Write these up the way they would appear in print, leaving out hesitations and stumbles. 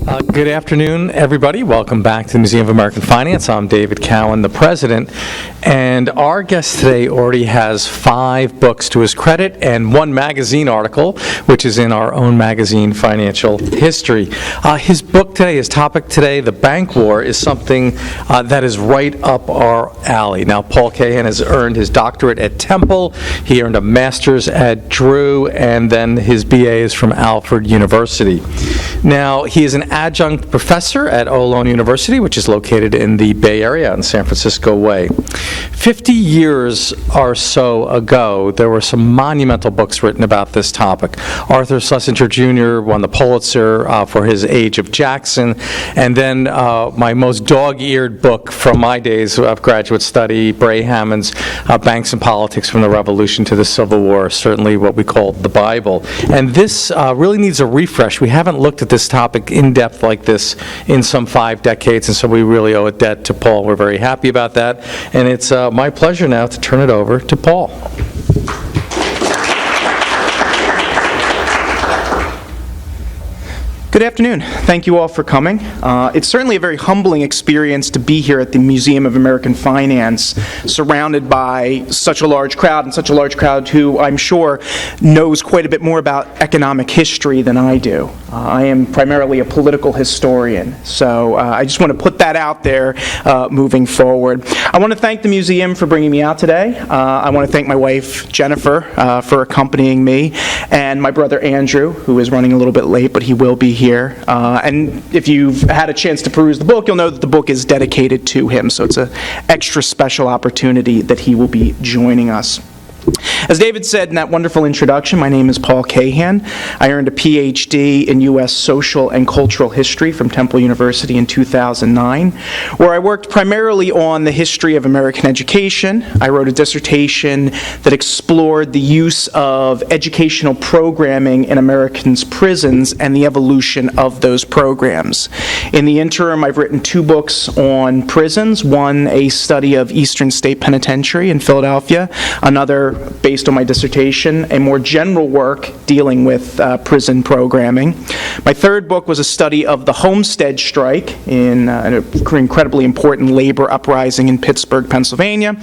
Good afternoon, everybody. Welcome back to the Museum of American Finance. I'm David Cowan, the president, and our guest today already has 5 books to his credit and 1 magazine article, which is in our own magazine, Financial History. His book today, his topic today, the bank war, is something that is right up our alley. Now, Paul Kahan has earned his doctorate at Temple. He earned a master's at Drew, and then his BA is from Alfred University. Now, he is an adjunct professor at Ohlone University, which is located in the Bay Area on San Francisco Way. 50 years or so ago, there were some monumental books written about this topic. Arthur Schlesinger Jr. won the Pulitzer for his Age of Jackson, and then my most dog-eared book from my days of graduate study, Bray Hammond's Banks and Politics from the Revolution to the Civil War, certainly what we call the Bible. And this really needs a refresh. We haven't looked at this topic in depth like this in some 5 decades, and so we really owe a debt to Paul. We're very happy about that, and it's my pleasure now to turn it over to Paul. Good afternoon. Thank you all for coming. It's certainly a very humbling experience to be here at the Museum of American Finance, surrounded by such a large crowd, and such a large crowd who I'm sure knows quite a bit more about economic history than I do. I am primarily a political historian, so I just want to put that out there moving forward. I want to thank the museum for bringing me out today. I want to thank my wife, Jennifer, for accompanying me, and my brother, Andrew, who is running a little bit late, but he will be here. And if you've had a chance to peruse the book, you'll know that the book is dedicated to him, so it's an extra special opportunity that he will be joining us. As David said in that wonderful introduction, my name is Paul Kahan. I earned a PhD in U.S. Social and Cultural History from Temple University in 2009, where I worked primarily on the history of American education. I wrote a dissertation that explored the use of educational programming in Americans' prisons and the evolution of those programs. In the interim, I've written 2 books on prisons, one a study of Eastern State Penitentiary in Philadelphia, another based on my dissertation, a more general work dealing with prison programming. My 3rd book was a study of the Homestead Strike in an incredibly important labor uprising in Pittsburgh, Pennsylvania.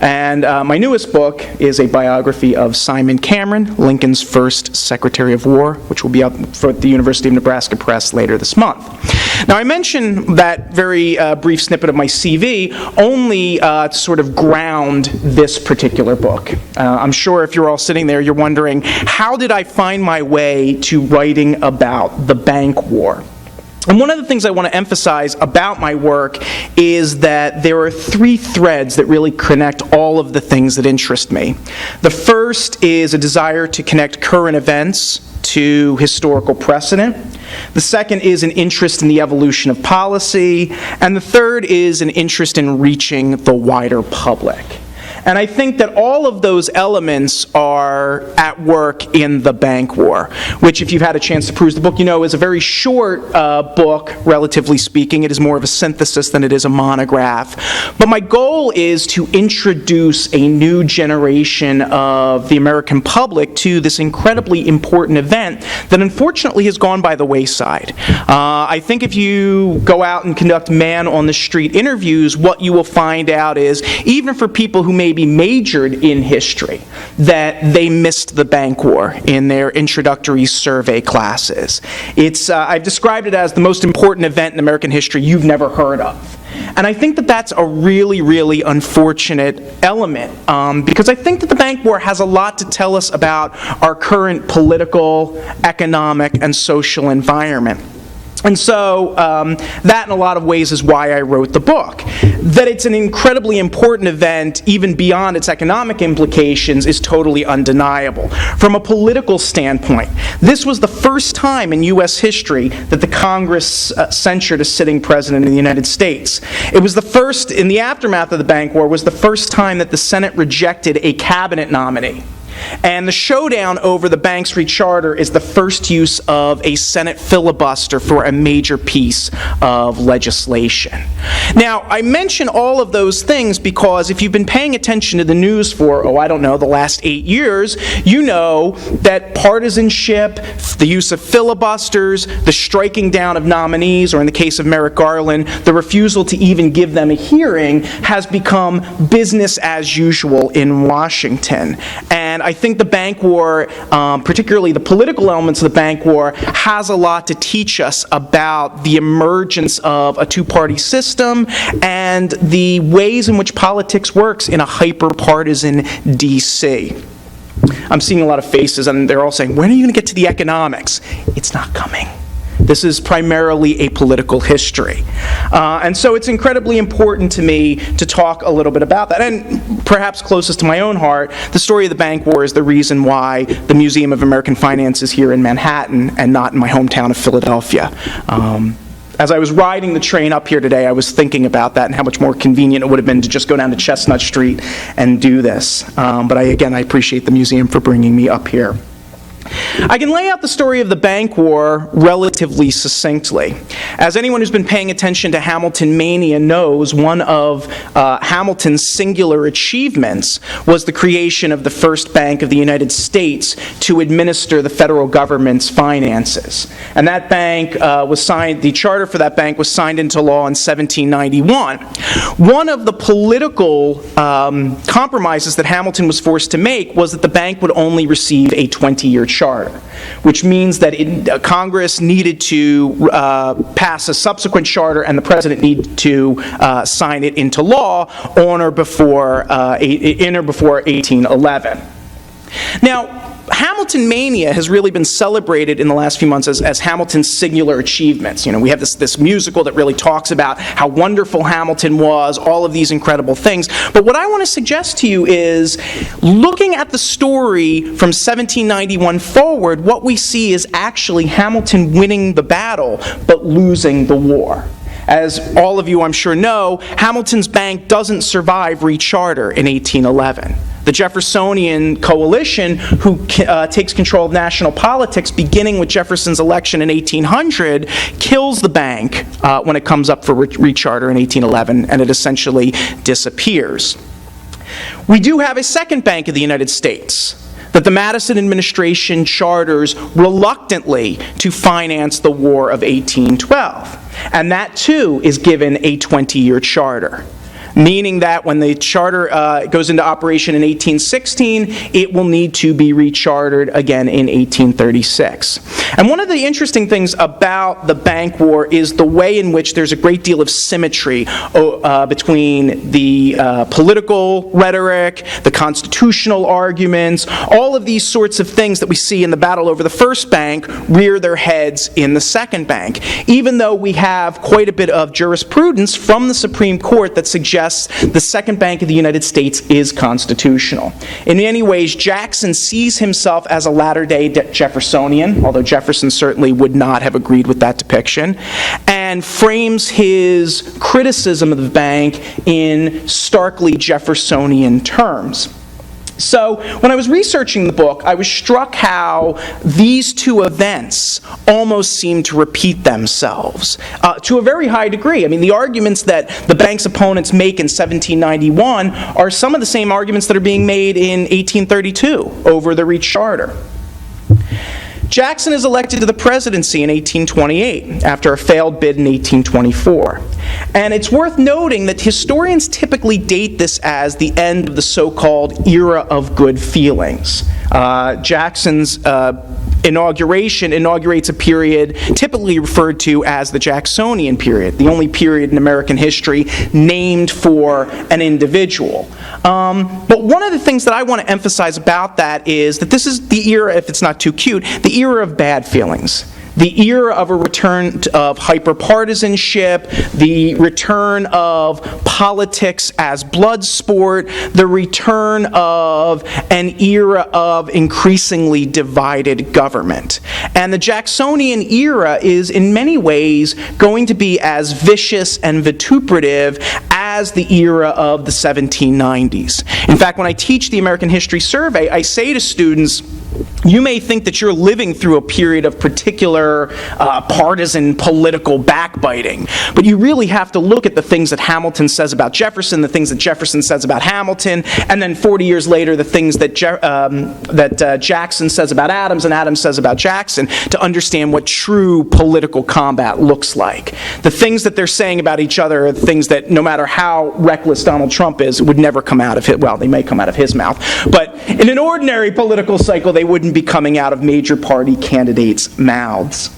And my newest book is a biography of Simon Cameron, Lincoln's first Secretary of War, which will be out for the University of Nebraska Press later this month. Now, I mentioned that very brief snippet of my CV only to sort of ground this particular book. I'm sure if you're all sitting there, you're wondering, how did I find my way to writing about the bank war? And one of the things I want to emphasize about my work is that there are 3 threads that really connect all of the things that interest me. The first is a desire to connect current events to historical precedent. The second is an interest in the evolution of policy. And the third is an interest in reaching the wider public. And I think that all of those elements are at work in The Bank War, which, if you've had a chance to peruse the book, you know is a very short book, relatively speaking. It is more of a synthesis than it is a monograph. But my goal is to introduce a new generation of the American public to this incredibly important event that unfortunately has gone by the wayside. I think if you go out and conduct man-on-the-street interviews, what you will find out is, even for people who may be majored in history, that they missed the bank war in their introductory survey classes. I've described it as the most important event in American history you've never heard of. And I think that that's a really, really unfortunate element, because I think that the bank war has a lot to tell us about our current political, economic, and social environment. And so that, in a lot of ways, is why I wrote the book. That it's an incredibly important event, even beyond its economic implications, is totally undeniable. From a political standpoint, this was the first time in U.S. history that the Congress censured a sitting president in the United States. It was the first, in the aftermath of the bank war, was the first time that the Senate rejected a cabinet nominee. And the showdown over the Bank Street Charter is the first use of a Senate filibuster for a major piece of legislation. Now, I mention all of those things because if you've been paying attention to the news for, the last 8 years, you know that partisanship, The use of filibusters, the striking down of nominees, or in the case of Merrick Garland, the refusal to even give them a hearing, has become business as usual in Washington. And I think the bank war, particularly the political elements of the bank war, has a lot to teach us about the emergence of a two-party system and the ways in which politics works in a hyper-partisan D.C. I'm seeing a lot of faces, and they're all saying, when are you going to get to the economics? It's not coming. This is primarily a political history. And so it's incredibly important to me to talk a little bit about that. And perhaps closest to my own heart, the story of the bank war is the reason why the Museum of American Finance is here in Manhattan and not in my hometown of Philadelphia. As I was riding the train up here today, I was thinking about that and how much more convenient it would have been to just go down to Chestnut Street and do this. But I appreciate the museum for bringing me up here. I can lay out the story of the bank war relatively succinctly. As anyone who's been paying attention to Hamilton mania knows, one of Hamilton's singular achievements was the creation of the first bank of the United States to administer the federal government's finances. And that bank was signed, the charter for that bank was signed into law in 1791. One of the political compromises that Hamilton was forced to make was that the bank would only receive a 20-year charter, which means that Congress needed to pass a subsequent charter and the president needed to sign it into law on or before 1811. Now, Hamilton mania has really been celebrated in the last few months as Hamilton's singular achievements. You know, we have this musical that really talks about how wonderful Hamilton was, all of these incredible things. But what I want to suggest to you is, looking at the story from 1791 forward, what we see is actually Hamilton winning the battle, but losing the war. As all of you, I'm sure, know, Hamilton's bank doesn't survive recharter in 1811. The Jeffersonian coalition, who takes control of national politics, beginning with Jefferson's election in 1800, kills the bank when it comes up for recharter in 1811, and it essentially disappears. We do have a second bank of the United States that the Madison administration charters reluctantly to finance the War of 1812. And that, too, is given a 20-year charter, meaning that when the charter goes into operation in 1816, it will need to be rechartered again in 1836. And one of the interesting things about the bank war is the way in which there's a great deal of symmetry between the political rhetoric, the constitutional arguments, all of these sorts of things that we see in the battle over the first bank rear their heads in the second bank, even though we have quite a bit of jurisprudence from the Supreme Court that suggests the Second Bank of the United States is constitutional. In many ways, Jackson sees himself as a latter-day Jeffersonian, although Jefferson certainly would not have agreed with that depiction, and frames his criticism of the bank in starkly Jeffersonian terms. So, when I was researching the book, I was struck how these two events almost seem to repeat themselves to a very high degree. I mean, the arguments that the bank's opponents make in 1791 are some of the same arguments that are being made in 1832 over the recharter. Jackson is elected to the presidency in 1828 after a failed bid in 1824. And it's worth noting that historians typically date this as the end of the so-called era of good feelings. Jackson's inauguration inaugurates a period typically referred to as the Jacksonian period, the only period in American history named for an individual. But one of the things that I want to emphasize about that is that this is the era, if it's not too cute, the era of bad feelings. The era of a return of hyperpartisanship, the return of politics as blood sport, the return of an era of increasingly divided government. And the Jacksonian era is in many ways going to be as vicious and vituperative as the era of the 1790s. In fact, when I teach the American History Survey, I say to students, you may think that you're living through a period of particular partisan political backbiting, but you really have to look at the things that Hamilton says about Jefferson, the things that Jefferson says about Hamilton, and then 40 years later, the things that Jackson says about Adams and Adams says about Jackson, to understand what true political combat looks like. The things that they're saying about each other are the things that, no matter how reckless Donald Trump is, would never come out of his, well, they may come out of his mouth, but in an ordinary political cycle, they wouldn't be coming out of major party candidates' mouths.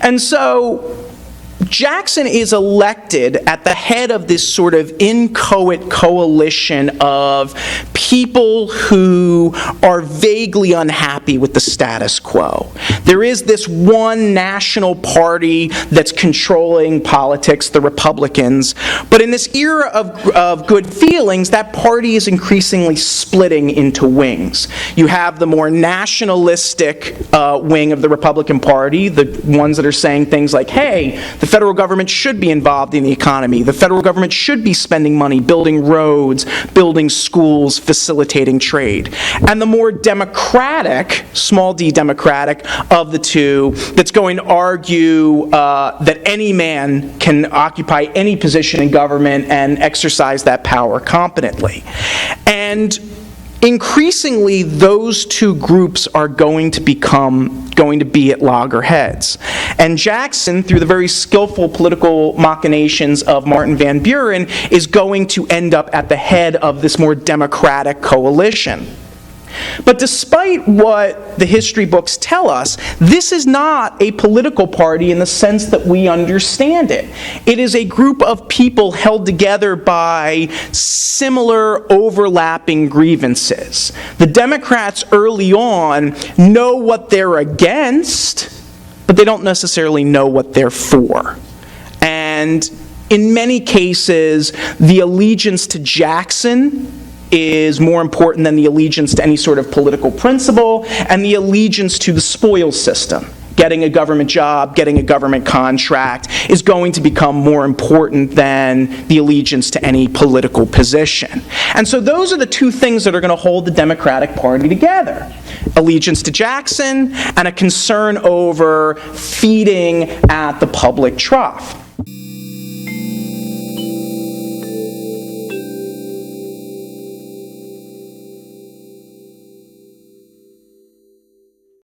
And so Jackson is elected at the head of this sort of inchoate coalition of people who are vaguely unhappy with the status quo. There is this one national party that's controlling politics, the Republicans, but in this era of good feelings, that party is increasingly splitting into wings. You have the more nationalistic wing of the Republican Party, the ones that are saying things like, hey, the federal government should be involved in the economy. The federal government should be spending money building roads, building schools, facilitating trade. And the more democratic, small d democratic, of the two that's going to argue that any man can occupy any position in government and exercise that power competently. And increasingly, those two groups are going to be at loggerheads. And Jackson, through the very skillful political machinations of Martin Van Buren, is going to end up at the head of this more democratic coalition. But despite what the history books tell us, this is not a political party in the sense that we understand it. It is a group of people held together by similar overlapping grievances. The Democrats early on know what they're against, but they don't necessarily know what they're for. And in many cases, the allegiance to Jackson is more important than the allegiance to any sort of political principle, and the allegiance to the spoils system. Getting a government job, getting a government contract is going to become more important than the allegiance to any political position. And so those are the two things that are going to hold the Democratic Party together. Allegiance to Jackson and a concern over feeding at the public trough.